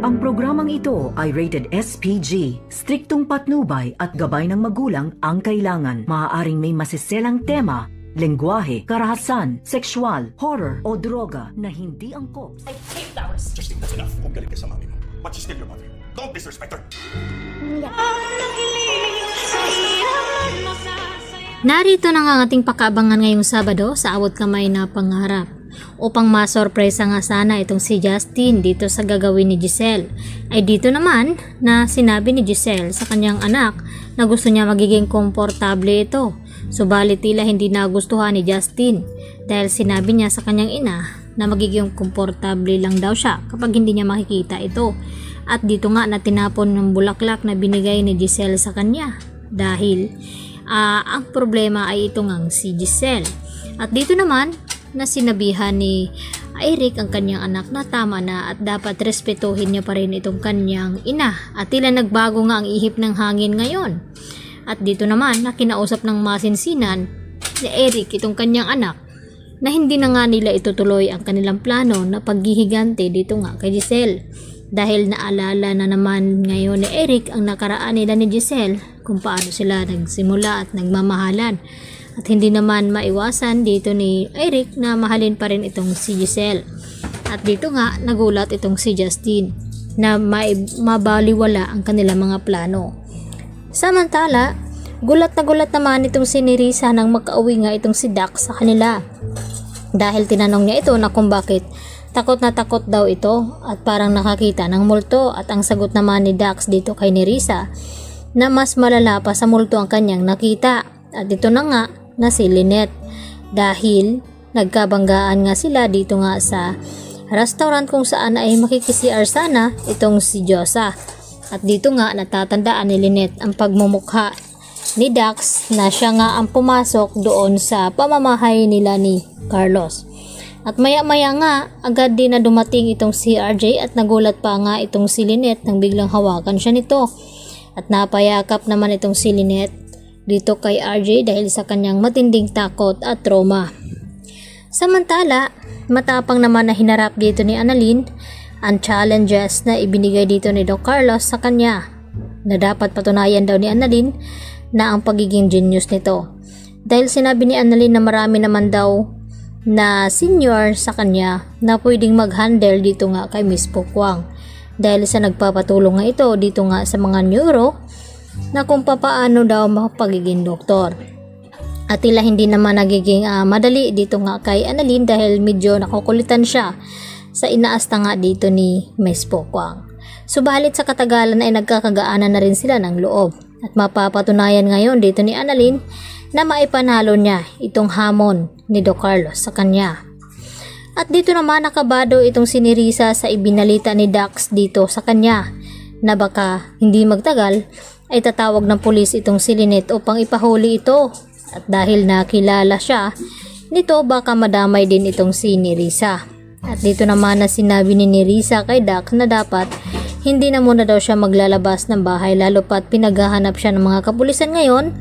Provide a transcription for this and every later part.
Ang programang ito ay rated SPG. Striktong patnubay at gabay ng magulang ang kailangan. Maaaring may masiselang tema, lengguwahe, karahasan, sexual, horror o droga na hindi angkop. I hate flowers. Justine, that's enough. Kung galit ka sa mami mo. But she's still your mother. Don't disrespect her. Narito na nga ang ating pakaabangan ngayong Sabado sa Awat Kamay na Pangarap. Upang masorpresa nga sana itong si Justin dito sa gagawin ni Giselle, ay dito naman na sinabi ni Giselle sa kanyang anak na gusto niya magiging komportable ito. Subalit tila hindi nagustuhan ni Justin dahil sinabi niya sa kanyang ina na magiging komportable lang daw siya kapag hindi niya makikita ito. At dito nga na tinapon ng bulaklak na binigay ni Giselle sa kanya dahil ang problema ay ito ngang si Giselle. At dito naman na sinabihan ni Eric ang kanyang anak na tama na at dapat respetuhin niya pa rin itong kanyang ina. At tila nagbago nga ang ihip ng hangin ngayon. At dito naman na kinausap ng masinsinan ni Eric itong kanyang anak na hindi na nga nila itutuloy ang kanilang plano na paghihigante dito nga kay Giselle. Dahil naalala na naman ngayon ni Eric ang nakaraan nila ni Giselle kung paano sila nagsimula at nagmamahalan. At hindi naman maiwasan dito ni Eric na mahalin pa rin itong si Giselle. At dito nga nagulat itong si Justin na mabaliwala ang kanilang mga plano. Samantala, gulat na gulat naman itong si Nerissa nang makauwi nga itong si Dax sa kanila. Dahil tinanong niya ito na kung bakit takot na takot daw ito at parang nakakita ng multo. At ang sagot naman ni Dax dito kay Nerissa na mas malala pa sa multo ang kanyang nakita. At dito na nga na si Lynette dahil nagkabanggaan nga sila dito nga sa restaurant kung saan ay makikisiar sana itong si Josa. At dito nga natatandaan ni Lynette ang pagmumukha ni Dax na siya nga ang pumasok doon sa pamamahay nila ni Carlos. At maya-maya nga agad din na dumating itong si RJ at nagulat pa nga itong si Lynette nang biglang hawakan siya nito. At napayakap naman itong si Lynette dito kay RJ dahil sa kanyang matinding takot at trauma. Samantala, matapang naman na hinarap dito ni Annalyn ang challenges na ibinigay dito ni Doc Carlos sa kanya na dapat patunayan daw ni Annalyn na ang pagiging genius nito. Dahil sinabi ni Annalyn na marami naman daw na senior sa kanya na pwedeng mag-handle dito nga kay Miss Pokwang. Dahil sa nagpapatulong nga ito dito nga sa mga neuro na kung papaano daw makapagiging doktor. At tila hindi naman nagiging madali dito nga kay Annalyn dahil medyo nakukulitan siya sa inaasta nga dito ni Miss Pokwang. Subalit sa katagalan ay nagkakagaanan na rin sila ng loob. At mapapatunayan ngayon dito ni Annalyn na maipanalo niya itong hamon ni Doc Carlos sa kanya. At dito naman nakabado itong si Nerissa sa ibinalita ni Dax dito sa kanya na baka hindi magtagal ay tatawag ng pulis itong si Lynette upang ipahuli ito. At dahil nakilala siya nito baka madamay din itong si Nerissa. At dito naman na sinabi ni Nerissa kay Dax na dapat hindi na muna daw siya maglalabas ng bahay lalo pat pinaghahanap siya ng mga kapulisan ngayon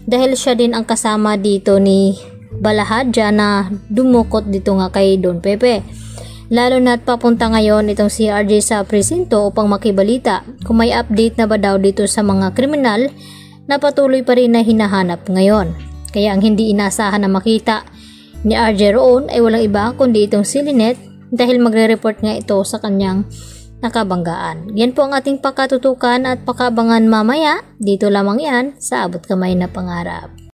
dahil siya din ang kasama dito ni Balahadja na dumukot dito nga kay Don Pepe. Lalo na't papunta ngayon itong si RJ sa presinto upang makibalita kung may update na ba daw dito sa mga kriminal na patuloy pa rin na hinahanap ngayon. Kaya ang hindi inasahan na makita ni RJ roon ay walang iba kundi itong si Lynette dahil magre-report nga ito sa kanyang nakabanggaan. Yan po ang ating pakatutukan at pakabangan mamaya. Dito lamang yan sa Abot Kamay na Pangarap.